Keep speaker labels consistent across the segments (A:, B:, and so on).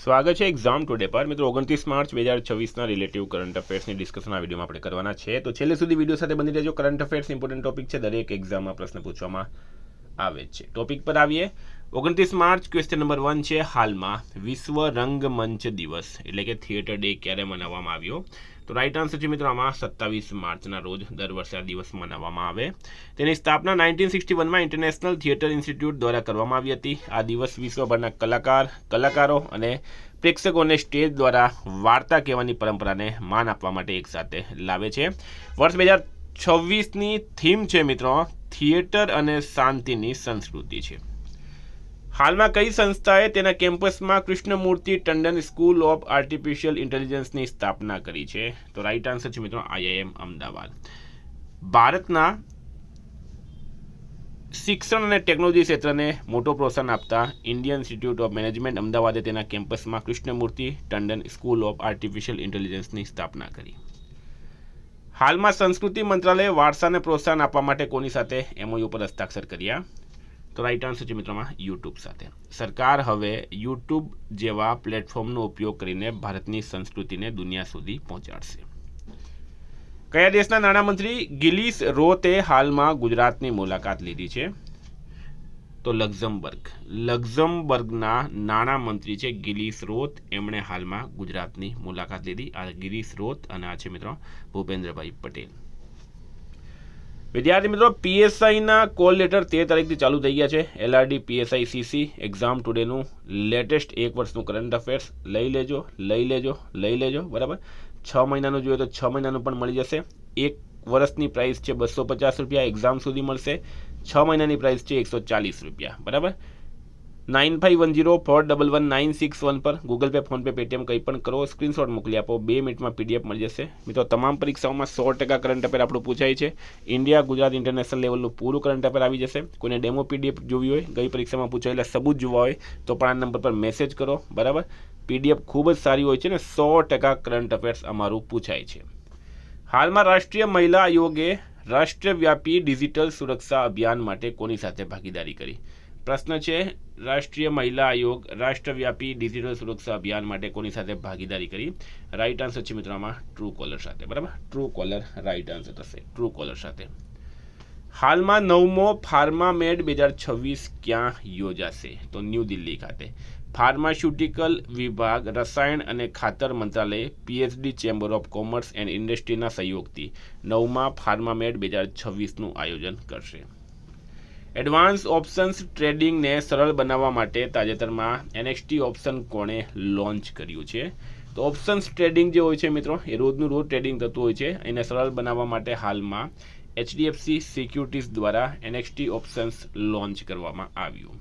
A: સ્વાગત છે exam today પર મિત્રો 29 માર્ચ 2026ના રિલેટિવ કરંટ અફેર્સની ડિસ્કશન આ વિડીયોમાં આપણે કરવાના છે. તો છેલ્લે સુધી વિડીયો સાથે બની રહેજો. કરંટ અફેર્સ ઇમ્પોર્ટન્ટ ટોપિક છે, દરેક એક્ઝામમાં પ્રશ્ન પૂછવામાં આવે છે. ટોપિક પર આવીએ. 29 માર્ચ ક્વેશ્ચન નંબર 1 છે, હાલમાં વિશ્વ રંગમંચ દિવસ એટલે કે થિયેટર ડે ક્યારે મનાવવામાં આવ્યો? તો રાઈટ આન્સર છે મિત્રો આમાં 27 માર્ચના રોજ દર વર્ષે આ દિવસ મનાવવામાં આવે. તેની સ્થાપના 1961માં ઇન્ટરનેશનલ થિયેટર ઇન્સ્ટિટ્યૂટ દ્વારા કરવામાં આવી હતી. આ દિવસ વિશ્વભરના કલાકારો અને પ્રેક્ષકોને સ્ટેજ દ્વારા વાર્તા કહેવાની પરંપરાને માન આપવા માટે એકસાથે લાવે છે. વર્ષ 2026ની થીમ છે મિત્રો થિયેટર અને શાંતિની સંસ્કૃતિ છે. હાલમાં કઈ સંસ્થાએ તેના કેમ્પસમાં Krishnamurthy Tandon school of artificial ઇન્ટેલિજન્સની સ્થાપના કરી છે? તો રાઈટ આન્સર છે મિત્રો IIM અમદાવાદ. ભારતના શિક્ષણ અને ટેકનોલોજી ક્ષેત્રને મોટો પ્રોત્સાહન આપતા ઇન્ડિયન ઇન્સ્ટિટ્યૂટ ઓફ મેનેજમેન્ટ અમદાવાદે તેના કેમ્પસમાં Krishnamurthy Tandon school of artificial ઇન્ટેલિજન્સની સ્થાપના કરી. હાલમાં સંસ્કૃતિ મંત્રાલયે વારસાને પ્રોત્સાહન આપવા માટે કોની સાથે MOU પર હસ્તાક્ષર કર્યા? તો રાઈટ આન્સર છે મિત્રોમાં યુટ્યુબ સાથે. સરકાર હવે યુટ્યુબ જેવા પ્લેટફોર્મનો ઉપયોગ કરીને ભારતની સંસ્કૃતિને દુનિયા સુધી પહોંચાડશે. કયા દેશના નાણામંત્રી ગિલિસ રોતે હાલમાં ગુજરાતની મુલાકાત લીધી છે? તો લક્ઝમબર્ગના નાણામંત્રી છે ગિલિસ રોત, એમણે હાલમાં ગુજરાતની મુલાકાત લીધી. આ ગિલિસ રોત અને આ છે મિત્રો ભૂપેન્દ્રભાઈ પટેલ. વિદ્યાર્થી મિત્રો PSIના કોલ લેટર 13 તારીખથી ચાલુ થઈ ગયા છે. LRD PSI CC એક્ઝામ ટુડેનું લેટેસ્ટ 1 વર્ષનું કરંટ અફેર્સ લઈ લેજો બરાબર. 6 મહિનાનું જોઈએ તો 6 મહિનાનું પણ મળી જશે. 1 વર્ષની પ્રાઇસ છે 250 રૂપિયા, એક્ઝામ સુધી મળશે. 6 મહિનાની પ્રાઇસ છે 140 રૂપિયા બરાબર. 9510411961 પર ગૂગલ પે, ફોનપે, પેટીએમ કંઈ પણ કરો, સ્ક્રીનશોટ મોકલી આપો, 2 મિનિટમાં PDF મળી જશે. મિત્રો તમામ પરીક્ષાઓમાં 100% કરંટ અફેર આપણું પૂછાય છે. ઇન્ડિયા, ગુજરાત, ઇન્ટરનેશનલ લેવલનું પૂરું કરંટ અફેર આવી જશે. કોઈને ડેમો PDF જોવી હોય, ગઈ પરીક્ષામાં પૂછાયેલા સબૂત જોવા હોય તો પણ આ નંબર પર મેસેજ કરો બરાબર. PDF ખૂબ જ સારી હોય છે ને 100% કરંટ અફેર્સ અમારું પૂછાય છે. હાલમાં રાષ્ટ્રીય મહિલા આયોગે રાષ્ટ્રવ્યાપી ડિજિટલ સુરક્ષા અભિયાન માટે કોની સાથે ભાગીદારી કરી? પ્રશ્ન છે, રાષ્ટ્રીય મહિલા આયોગ રાષ્ટ્રવ્યાપી ડિજિટલ સુરક્ષા અભિયાન માટે કોની સાથે ભાગીદારી કરી? રાઈટ આન્સર છે મિત્રો આમાં ટ્રુ કોલર સાથે બરાબર. ટ્રુ કોલર રાઈટ આન્સર થશે, ટ્રુ કોલર સાથે. હાલમાં 9મો ફાર્મામેડ 2026 ક્યાં યોજાશે? તો ન્યૂ દિલ્હી ખાતે. ફાર્માસ્યુટિકલ વિભાગ, રસાયણ અને ખાતર મંત્રાલય, PhD chamber of commerce and ઇન્ડસ્ટ્રીના સહયોગથી 9મા ફાર્મામેડ 2026નું આયોજન કરશે. એડવાન્સ ઓપ્શન્સ ટ્રેડિંગને સરળ બનાવવા માટે તાજેતરમાં NXT ઓપ્શન કોણે લોન્ચ કર્યું છે? તો ઓપ્શન્સ ટ્રેડિંગ જે હોય છે મિત્રો એ રોજનું રોજ ટ્રેડિંગ થતું હોય છે. એને સરળ બનાવવા માટે હાલમાં HDFC સિક્યુરિટીઝ દ્વારા NXT ઓપ્શન્સ લોન્ચ કરવામાં આવ્યું.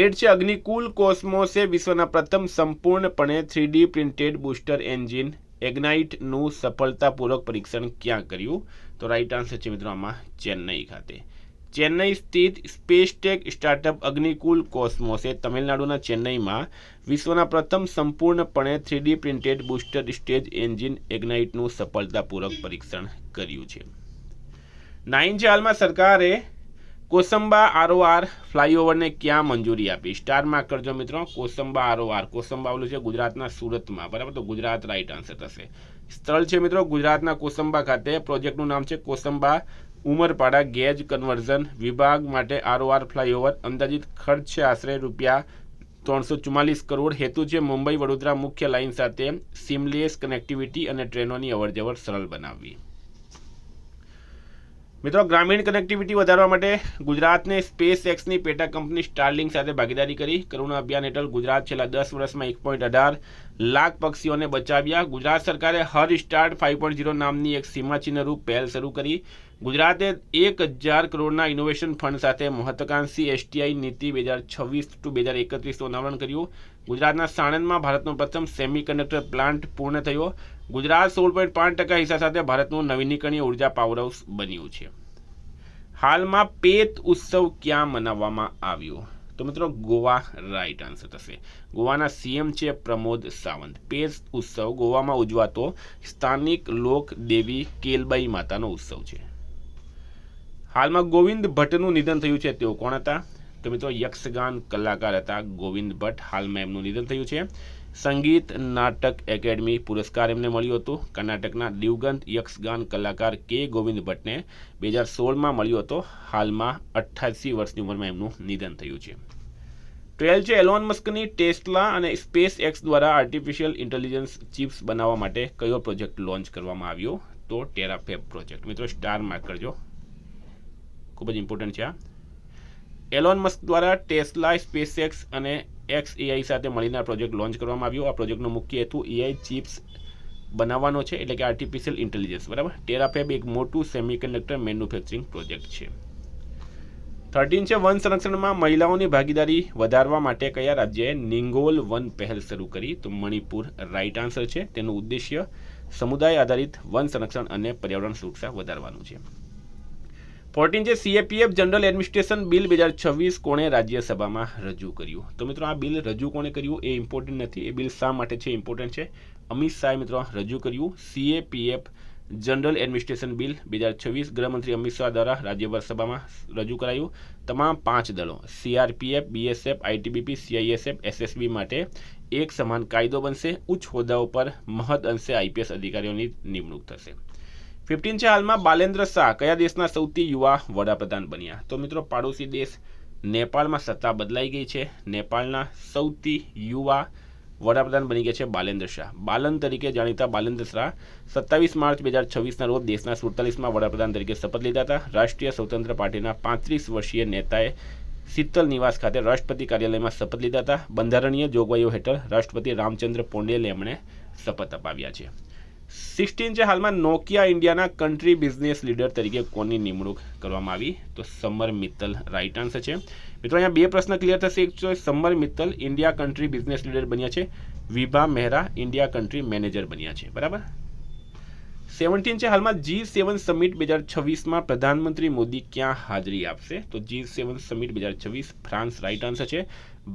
A: એડ છે, અગ્નિકુલ કોસ્મોસે વિશ્વના પ્રથમ સંપૂર્ણપણે 3D પ્રિન્ટેડ બૂસ્ટર એન્જિન એગ્નાઇટનું સફળતાપૂર્વક પરીક્ષણ ક્યાં કર્યું? તો રાઈટ આન્સર છે મિત્રો આમાં ચેન્નઈ ખાતે. ચેન્નઈ સ્થિત સ્પેસટેક સ્ટાર્ટઅપ અગ્નિકુલ કોસ્મોસે તમિલનાડુના ચેન્નઈમાં વિશ્વના પ્રથમ સંપૂર્ણપણે 3D printed booster stage engine એગ્નાઇટનું સફળતાપૂર્વક પરીક્ષણ કર્યું છે. 9 છે, હાલમાં સરકારે કોસંબા ROR ફ્લાયઓવરને ક્યાં મંજૂરી આપી? સ્ટાર માર્ક કરજો મિત્રો. કોસંબા ROR, કોસંબા આવેલું છે ગુજરાતના સુરતમાં બરાબર. તો ગુજરાત રાઈટ આન્સર થશે. સ્થળ છે મિત્રો ગુજરાતના કોસંબા ખાતે. પ્રોજેક્ટનું નામ છે કોસંબા ઉમરપાડા ગેજ કન્વર્ઝન વિભાગ માટે ROR ફ્લાયઓવર. અંદાજિત ખર્ચ છે આશરે ₹344 કરોડ. હેતુ છે મુંબઈ વડોદરા મુખ્ય લાઇન સાથે સિમલેસ કનેક્ટિવિટી અને ટ્રેનોની અવરજવર સરળ બનાવવી. મિત્રો ગ્રામીણ કનેક્ટિવિટી વધારવા માટે ગુજરાતને SpaceXની પેટા કંપની સ્ટારલિંક સાથે ભાગીદારી કરી. કરુણા અભિયાન હેઠળ ગુજરાત છેલ્લા 10 વર્ષમાં 1.18 લાખ પક્ષીઓને બચાવ્યા. ગુજરાત સરકારે હર સ્ટાર્ટ 5.0 નામની એક સીમાચિહ્નરૂપ પહેલ શરૂ કરી. ગુજરાતે 1000 કરોડના ઇનોવેશન ફંડ સાથે મહત્વાકાંક્ષી STI નીતિ 2026-2031નું અનાવરણ કર્યું. ગુજરાતના સાણંદમાં ભારતનો પ્રથમ સેમિકન્ડક્ટર પ્લાન્ટ પૂર્ણ થયો. ગુજરાત 16.5% હિસ્સા સાથે ભારતનું નવીનીકરણીય ઉર્જા પાવરહાઉસ બન્યું છે. હાલમાં પેત ઉત્સવ ક્યાં મનાવવામાં આવ્યો? તો મિત્રો ગોવા રાઈટ આન્સર થશે. ગોવાના CM છે પ્રમોદ સાવંત. પેત ઉત્સવ ગોવામાં ઉજવાતો સ્થાનિક લોક દેવી કેલબાઈ માતાનો ઉત્સવ છે. હાલમાં ગોવિંદ ભટ્ટનું નિધન થયું છે. તેઓ કોણ હતા? તો મિત્રો યક્ષગાન કલાકાર હતા ગોવિંદ ભટ્ટ, હાલમાં એમનું નિધન થયું છે. સંગીત નાટક એકેડમી પુરસ્કાર એમને મળ્યું હતું. કર્ણાટકના દિવગંત યક્ષગાન કલાકાર કે ગોવિંદ ભટ્ટને 2016માં મળ્યો હતો. હાલમાં 88 વર્ષની ઉંમરમાં એમનું નિધન થયું છે. 12 છે એલોન મસ્કની ટેસ્લા અને સ્પેસ એક્સ દ્વારા આર્ટિફિશિયલ ઇન્ટેલિજન્સ ચિપ્સ બનાવવા માટે કયો પ્રોજેક્ટ લોન્ચ કરવામાં આવ્યો? તો ટેરાફેબ પ્રોજેક્ટ. મિત્રો સ્ટાર માર્ક કરજો, ખૂબ જ ઇમ્પોર્ટન્ટ છે આ. એલોન મસ્ક દ્વારા ટેસ્લા, સ્પેસ એક્સ અને XAI સાથે મળીને આ પ્રોજેક્ટ લોન્ચ કરવામાં આવ્યો. આ પ્રોજેક્ટનો મુખ્ય હેતુ AI ચિપ્સ બનાવવાનો છે, એટલે કે આર્ટિફિશિયલ ઇન્ટેલિજન્સ. બરાબર. ટેરાફેબ એક મોટું સેમિકન્ડક્ટર મેન્યુફેક્ચરિંગ પ્રોજેક્ટ છે. 13 છે વન સંરક્ષણમાં મહિલાઓની ભાગીદારી વધારવા માટે કયા રાજ્યએ નિંગોલ વન પહેલ શરૂ કરી? તો મણિપુર રાઇટ આન્સર છે. તેનું ઉદ્દેશ્ય સમુદાય આધારિત વન સંરક્ષણ અને પર્યાવરણ સુરક્ષા વધારવાનું છે. 14 છે CAPF જનરલ એડમિનિસ્ટ્રેશન બિલ 2026 કોણે રાજ્યસભામાં રજૂ કર્યું? તો મિત્રો આ બિલ રજૂ કોણે કર્યું એ ઇમ્પોર્ટન્ટ નથી. એ બિલ શા માટે છે ઇમ્પોર્ટન્ટ છે. અમિત શાહે મિત્રો રજૂ કર્યું. CAPF જનરલ એડમિનિસ્ટ્રેશન બિલ 2026 ગૃહમંત્રી અમિત શાહ દ્વારા રાજ્યસભામાં રજૂ કરાયું. તમામ 5 દળો CRPF, BSF, ITBP, CISF, SSB માટે એક સમાન કાયદો બનશે. ઉચ્ચ હોદ્દાઓ પર મહદ અંશે IPS અધિકારીઓની નિમણૂક થશે. 15 છે હાલમાં બાલેન્દ્ર શાહ કયા દેશના સૌથી યુવા વડાપ્રધાન બન્યા? તો મિત્રો પાડોશી દેશ નેપાળમાં સત્તા બદલાઈ ગઈ છે. નેપાળના સૌથી યુવા વડાપ્રધાન બની ગયા છે બાલેન્દ્ર શાહ. બાલન તરીકે જાણીતા બાલેન્દ્ર શાહ 27 માર્ચ 2026ના રોજ દેશના 47માં વડાપ્રધાન તરીકે શપથ લીધા હતા. રાષ્ટ્રીય સ્વતંત્ર પાર્ટીના 35 વર્ષીય નેતાએ શીતલ નિવાસ ખાતે રાષ્ટ્રપતિ કાર્યાલયમાં શપથ લીધા હતા. બંધારણીય જોગવાઈઓ હેઠળ રાષ્ટ્રપતિ રામચંદ્ર પોંડેલે એમણે શપથ અપાવ્યા છે. 16 છે હાલમાં નોકિયા ઇન્ડિયાના કન્ટ્રી બિઝનેસ લીડર તરીકે કોની નિમણૂક કરવામાં આવી? તો સમર મિત્તલ રાઇટ આન્સર છે. મિત્રો અહીંયા 2 પ્રશ્ન ક્લિયર થશે. એક તો summer Mittal India country business leader બન્યા છે. વિભા મહેરા ઇન્ડિયા કન્ટ્રી મેનેજર બન્યા છે. બરાબર. 17 છે હાલમાં G7 સમિટ 2026માં પ્રધાનમંત્રી મોદી ક્યાં હાજરી આપશે? તો G7 summit 2026 France right answer છે.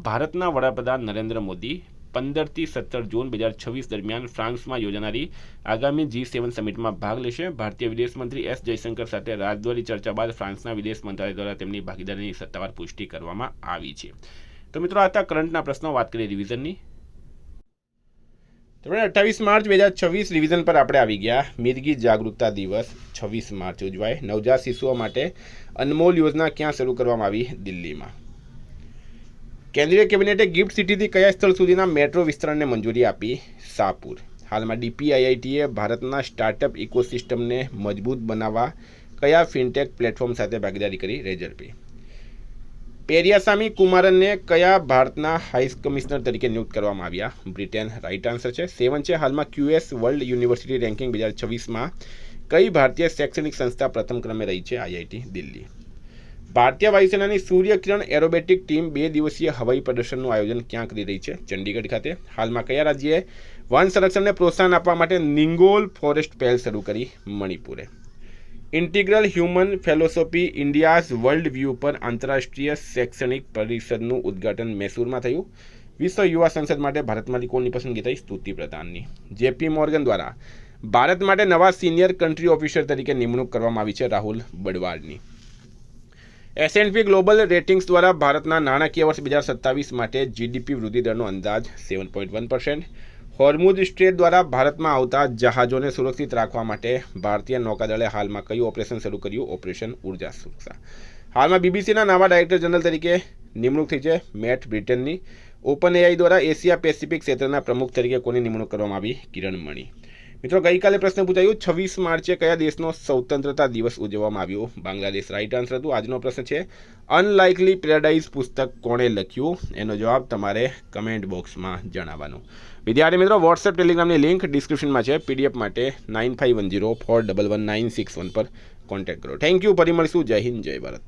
A: ભારતના વડાપ્રધાન નરેન્દ્ર મોદી 15 થી 17 જૂન 2026 દરમિયાન ફ્રાન્સમાં યોજાનારી આગામી G7 સમિટમાં ભાગ લેશે. ભારતીય વિદેશ મંત્રી S જયશંકર સાથે રાજદ્વારી ચર્ચા બાદ ફ્રાન્સના વિદેશ મંત્રાલય દ્વારા તેમની ભાગીદારીની સત્તાવાર પુષ્ટિ કરવામાં આવી છે. તો મિત્રો આ હતા કરંટના પ્રશ્નો. વાત કરીએ રિવિઝનની. 28 માર્ચ 2026 રિવિઝન પર આપણે આવી ગયા. મિરગી જાગૃતતા દિવસ 26 માર્ચ ઉજવાય. નવજાત શિશુઓ માટે અનમોલ યોજના ક્યાં શરૂ કરવામાં આવી? દિલ્હીમાં. કેન્દ્રીય કેબિનેટે ગિફ્ટ સિટીથી કયા સ્થળ સુધીના મેટ્રો વિસ્તરણને મંજૂરી આપી? શાહપુર. હાલમાં DPIITએ ભારતના સ્ટાર્ટઅપ ઇકોસિસ્ટમને મજબૂત બનાવવા કયા ફિનટેક પ્લેટફોર્મ સાથે ભાગીદારી કરી? રેઝરપે. પેરિયાસામી કુમારનને કયા ભારતના હાઈ કમિશનર તરીકે નિયુક્ત કરવામાં આવ્યા? બ્રિટેન રાઇટ આન્સર છે. 7 છે હાલમાં QS વર્લ્ડ યુનિવર્સિટી રેન્કિંગ 2026માં કઈ ભારતીય શૈક્ષણિક સંસ્થા પ્રથમ ક્રમે રહી છે? IIT દિલ્હી. ભારતીય વાયુસેનાની સૂર્યકિરણ એરોબેટિક ટીમ 2 દિવસીય હવાઈ પ્રદર્શનનું આયોજન ક્યાં કરી રહી છે? ચંડીગઢ ખાતે. હાલમાં કયા રાજ્યએ વન સંરક્ષણને પ્રોત્સાહન આપવા માટે નિંગોલ ફોરેસ્ટ પહેલ શરૂ કરી? મણિપુરે. Integral human philosophy India's world view પર આંતરરાષ્ટ્રીય શૈક્ષણિક પરિષદનું ઉદ્ઘાટન મૈસૂરમાં થયું. વિશ્વ યુવા સંસદ માટે ભારતમાંથી કોની પસંદગી થઈ? સ્તુતિ પ્રધાનની. JP મોર્ગન દ્વારા ભારત માટે નવા સિનિયર કન્ટ્રી ઓફિસર તરીકે નિમણૂક કરવામાં આવી છે. રાહુલ બડવાડની. S&P ગ્લોબલ રેટિંગ્સ દ્વારા ભારતના નાણાકીય વર્ષ 2027 માટે GDP વૃદ્ધિ દરનો અંદાજ 7.1%. હોર્મુઝ સ્ટ્રેટ દ્વારા ભારતમાં આવતા જહાજોને સુરક્ષિત રાખવા માટે ભારતીય નૌકાદળે હાલમાં કયું ઓપરેશન શરૂ કર્યું? ઓપરેશન ઉર્જા સુરક્ષા. હાલમાં BBCના નવા ડાયરેક્ટર જનરલ તરીકે નિમણૂક થઈ છે મેટ બ્રિટનની. OpenAI દ્વારા એશિયા પેસિફિક ક્ષેત્રના પ્રમુખ તરીકે કોની નિમણૂક કરવામાં આવી? કિરણ મણી. મિત્રો ગઈકાલે પ્રશ્ન પૂછાયું 26 માર્ચે કયા દેશનો સ્વતંત્રતા દિવસ ઉજવવામાં આવ્યો? બાંગ્લાદેશ રાઇટ આન્સર હતું. આજનો પ્રશ્ન છે અનલાઇકલી પેરાડાઇઝ પુસ્તક કોણે લખ્યું? એનો જવાબ તમારે કમેન્ટ બોક્સમાં જણાવવાનો. વિદ્યાર્થી મિત્રો વોટ્સએપ ટેલિગ્રામની લિંક ડિસ્ક્રિપ્શનમાં છે. PDF માટે 9510411961 પર કોન્ટેક્ટ કરો. Thank you. ફરી મળીશું. જય હિન્દ, જય ભારત.